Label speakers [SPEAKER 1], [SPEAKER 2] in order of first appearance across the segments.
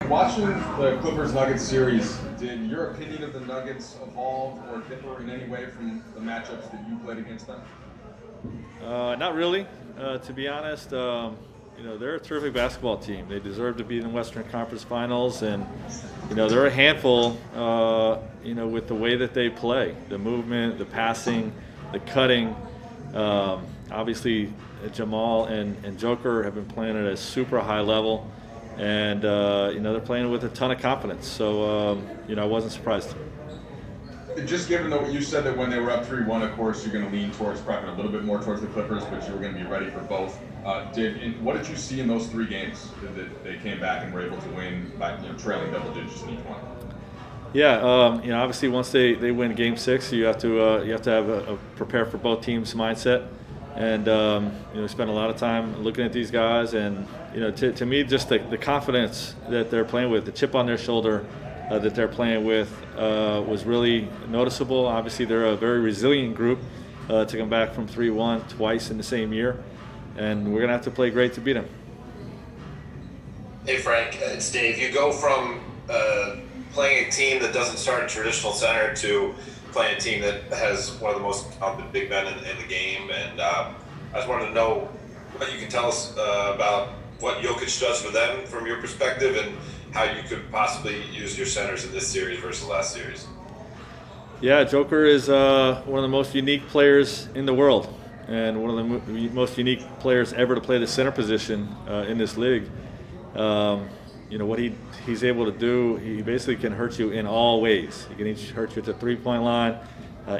[SPEAKER 1] Watching the Clippers-Nuggets series, did your opinion of the Nuggets evolve or differ in any way from the matchups that you played against them?
[SPEAKER 2] Not really, to be honest. They're a terrific basketball team. They deserve to be in the Western Conference Finals, and they're a handful. With the way that they play, the movement, the passing, the cutting. Obviously, Jamal and Joker have been playing at a super high level, and they're playing with a ton of confidence. So I wasn't surprised.
[SPEAKER 1] Just given what you said, that when they were up 3-1, of course, you're going to lean towards probably a little bit more towards the Clippers, but you were going to be ready for both. What did you see in those 3 games that they came back and were able to win by trailing double digits in each one?
[SPEAKER 2] Yeah, obviously once they win Game 6, you have to have a prepare for both teams' mindset, and we spent a lot of time looking at these guys, and to me, just the confidence that they're playing with, the chip on their shoulder that they're playing with was really noticeable. Obviously, they're a very resilient group to come back from 3-1 twice in the same year, and we're gonna have to play great to beat them.
[SPEAKER 3] Hey Frank, it's Dave. You go from playing a team that doesn't start a traditional center to playing a team that has one of the most talented big men in the game, and I just wanted to know what you can tell us about what Jokic does for them from your perspective, and how you could possibly use your centers in this series versus the last series.
[SPEAKER 2] Yeah, Joker is one of the most unique players in the world, and one of the most unique players ever to play the center position in this league. What he's able to do, he basically can hurt you in all ways. He can hurt you at the three-point line,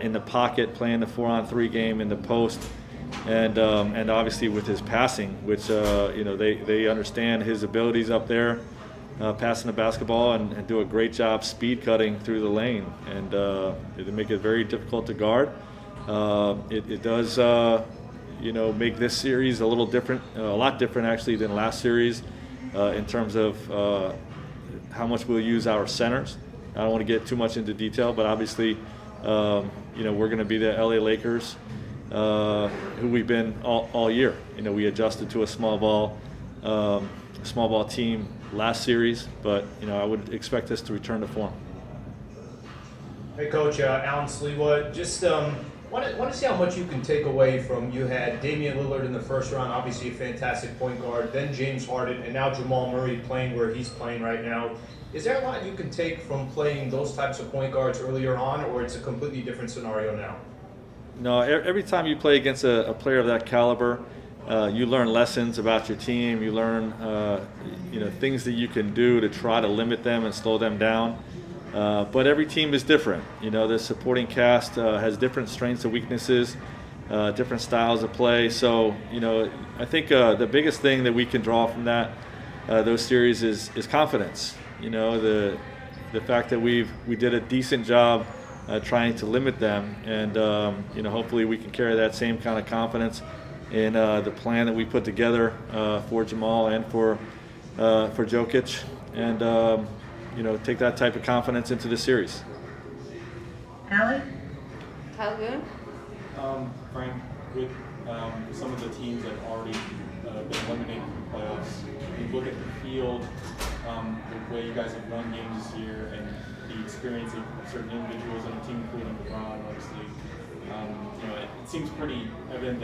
[SPEAKER 2] in the pocket, playing the 4-on-3 game in the post, and obviously with his passing, which they understand his abilities up there, passing the basketball, and do a great job speed cutting through the lane, and they make it very difficult to guard. It does make this series a little different, a lot different actually than last series. In terms of how much we'll use our centers. I don't want to get too much into detail, but obviously, we're going to be the LA Lakers, who we've been all year. We adjusted to a small ball team last series, but I would expect us to return to form.
[SPEAKER 4] Hey, Coach, Alan Sliwa, just want to see how much you can take away from, you had Damian Lillard in the first round, obviously a fantastic point guard, then James Harden, and now Jamal Murray playing where he's playing right now. Is there a lot you can take from playing those types of point guards earlier on, or it's a completely different scenario now?
[SPEAKER 2] No, every time you play against a player of that caliber, you learn lessons about your team. You learn things that you can do to try to limit them and slow them down. But every team is different. The supporting cast has different strengths and weaknesses, different styles of play. So, I think the biggest thing that we can draw from those series is confidence. The fact that we did a decent job trying to limit them, and hopefully we can carry that same kind of confidence in the plan that we put together for Jamal and for Jokic, and take that type of confidence into the series.
[SPEAKER 5] Allie?
[SPEAKER 6] Kyle Boone?
[SPEAKER 7] Frank, with some of the teams that have already been eliminated from the playoffs, you look at the field, the way you guys have won games this year, and the experience of certain individuals on the team, including LeBron, obviously, it seems pretty evident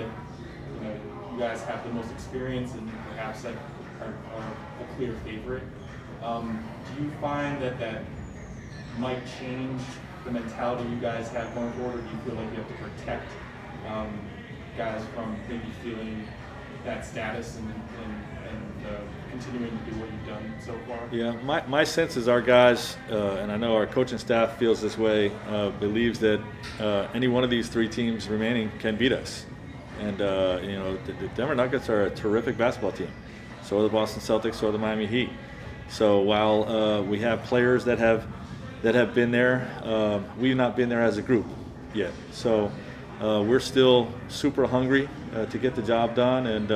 [SPEAKER 7] that you guys have the most experience and perhaps are a clear favorite. Do you find that might change the mentality you guys have going forward, or do you feel like you have to protect guys from maybe feeling that status and continuing to do what you've done so far?
[SPEAKER 2] Yeah, my sense is our guys, and I know our coaching staff feels this way, believes that any one of these 3 teams remaining can beat us. And the Denver Nuggets are a terrific basketball team. So are the Boston Celtics, so are the Miami Heat. So while we have players that have been there, we've not been there as a group yet. So we're still super hungry to get the job done, and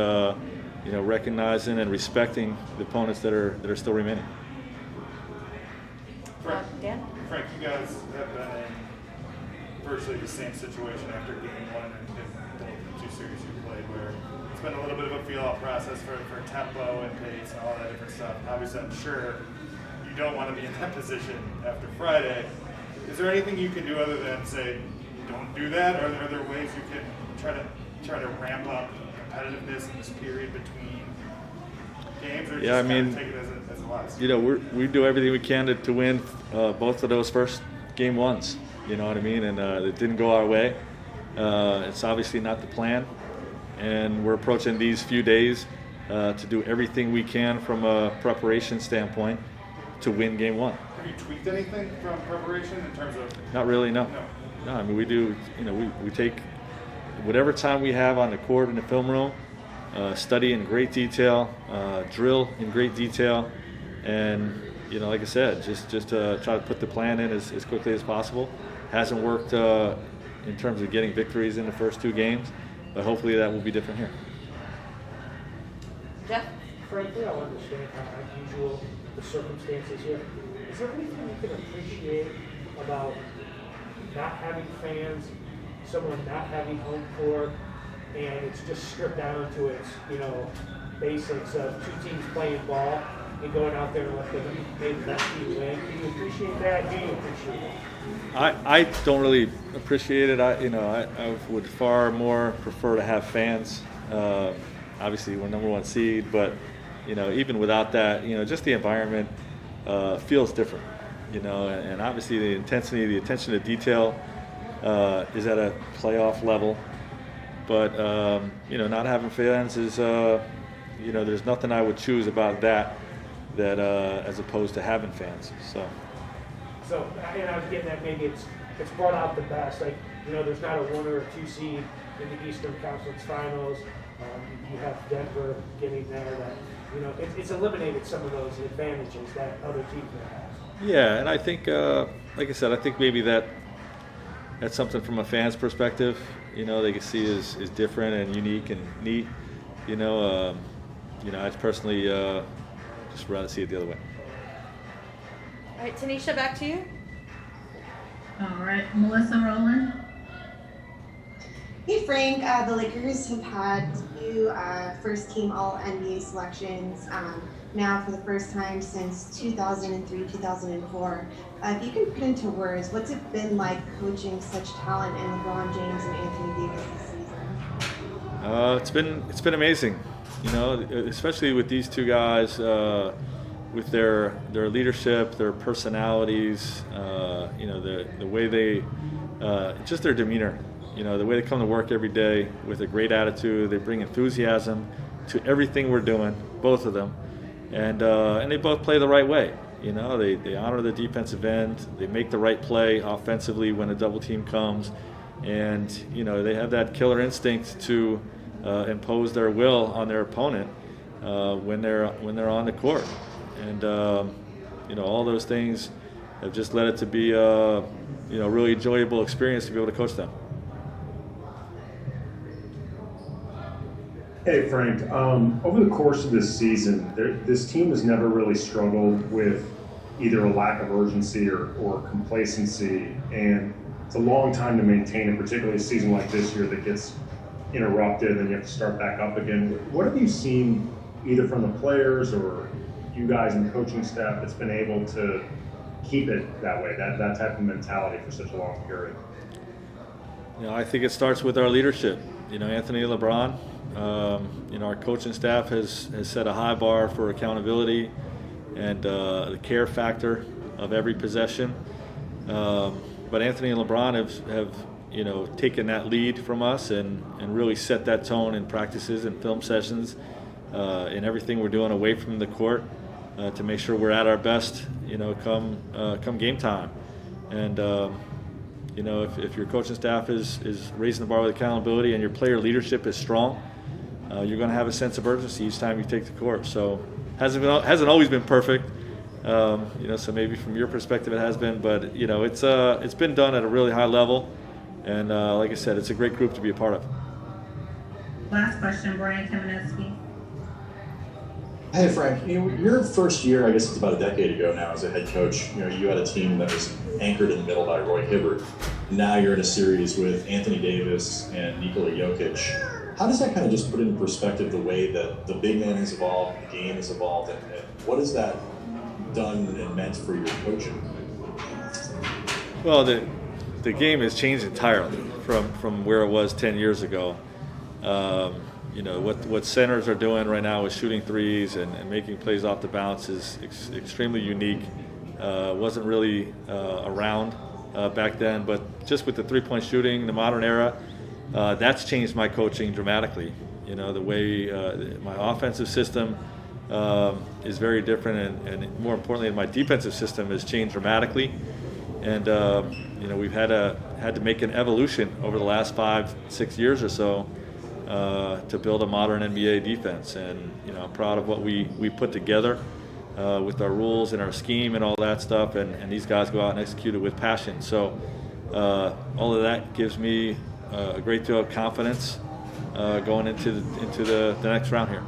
[SPEAKER 2] recognizing and respecting the opponents that are still remaining.
[SPEAKER 7] Frank,
[SPEAKER 6] Dan?
[SPEAKER 8] Frank, you guys have been in virtually the same situation after Game 1 and both the 2 series you played, where it's been a little bit of a feel-out process for tempo and pace and all that different stuff. Obviously, I'm sure you don't want to be in that position after Friday. Is there anything you can do other than say, don't do that? Or are there ways you can try to ramp up competitiveness in this period between games, or
[SPEAKER 2] Yeah,
[SPEAKER 8] just
[SPEAKER 2] I
[SPEAKER 8] kind
[SPEAKER 2] mean,
[SPEAKER 8] of take it as a loss?
[SPEAKER 2] You know, we do everything we can to win both of those first game ones. You know what I mean? And it didn't go our way. It's obviously not the plan, and we're approaching these few days to do everything we can from a preparation standpoint to win game one.
[SPEAKER 8] Have you tweaked anything from preparation in terms of?
[SPEAKER 2] Not really, no. No, I mean, we do, you know, we take whatever time we have on the court in the film room, study in great detail, drill in great detail, and, you know, like I said, just try to put the plan in as quickly as possible. Hasn't worked in terms of getting victories in the first two games, but hopefully that will be different here.
[SPEAKER 6] Jeff?
[SPEAKER 9] Frankly, I understand how unusual the circumstances here. Is there anything you can appreciate about not having fans, someone not having home court, and it's just stripped down to its, you know, basics of two teams playing ball and going out there and let the best team win? Do you appreciate that? Do you appreciate it?
[SPEAKER 2] I don't really appreciate it. I would far more prefer to have fans. Obviously, we're number one seed, but you know, even without that, you know, just the environment feels different. You know, and obviously the intensity, the attention to detail is at a playoff level. But you know, not having fans is, you know, there's nothing I would choose about that as opposed to having fans.
[SPEAKER 9] So, and I was getting that maybe it's brought out the best. Like, you know, there's not a 1 or a 2 seed in the Eastern Conference Finals. You have Denver getting there. That, you know, it's eliminated some of those advantages that other teams have.
[SPEAKER 2] Yeah, and I think, like I said, I think maybe that's something from a fan's perspective. You know, they can see is different and unique and neat. You know, I personally just rather see it the other way.
[SPEAKER 6] All right, Tanisha, back to you.
[SPEAKER 5] All right, Melissa Rowland.
[SPEAKER 10] Hey Frank, the Lakers have had 2 first-team All-NBA selections now for the first time since 2003-2004. If you can put into words, what's it been like coaching such talent in LeBron James and Anthony Davis this season?
[SPEAKER 2] It's been amazing, you know, especially with these two guys, with their leadership, their personalities, you know, the way they, just their demeanor. You know, the way they come to work every day with a great attitude. They bring enthusiasm to everything we're doing, both of them, and they both play the right way. You know, they honor the defensive end. They make the right play offensively when a double team comes, and you know, they have that killer instinct to impose their will on their opponent when they're on the court, and you know, all those things have just led it to be you know, really enjoyable experience to be able to coach them.
[SPEAKER 11] Hey Frank, over the course of this season, this team has never really struggled with either a lack of urgency or complacency, and it's a long time to maintain it, particularly a season like this year that gets interrupted and you have to start back up again. What have you seen either from the players or you guys in the coaching staff that's been able to keep it that way, that type of mentality for such a long period?
[SPEAKER 2] You know, I think it starts with our leadership. You know, Anthony and LeBron. You know, our coaching staff has set a high bar for accountability and the care factor of every possession. But Anthony and LeBron have you know, taken that lead from us and really set that tone in practices and film sessions, in everything we're doing away from the court, to make sure we're at our best, you know, come game time. And you know, if your coaching staff is raising the bar with accountability and your player leadership is strong, you're going to have a sense of urgency each time you take the court. So hasn't always been perfect, you know. So maybe from your perspective it has been, but you know, it's been done at a really high level, and like I said, it's a great group to be a part of.
[SPEAKER 5] Last question, Brian Kamenetsky.
[SPEAKER 12] Hey Frank, you know, your first year, I guess it's about a decade ago now as a head coach, you know, you had a team that was anchored in the middle by Roy Hibbert. Now you're in a series with Anthony Davis and Nikola Jokic. How does that kind of just put into perspective the way that the big man has evolved, the game has evolved, and what does that done and meant for your coaching?
[SPEAKER 2] Well, the game has changed entirely from where it was 10 years ago. You know, what centers are doing right now is shooting threes and making plays off the bounce is extremely unique. Wasn't really around back then, but just with the three-point shooting, the modern era, that's changed my coaching dramatically. You know, the way my offensive system is very different, and more importantly, my defensive system has changed dramatically. And you know, we've had to make an evolution over the last 5-6 years or so to build a modern NBA defense. And you know, I'm proud of what we put together with our rules and our scheme and all that stuff. And these guys go out and execute it with passion. So all of that gives me a great deal of confidence going into the next round here.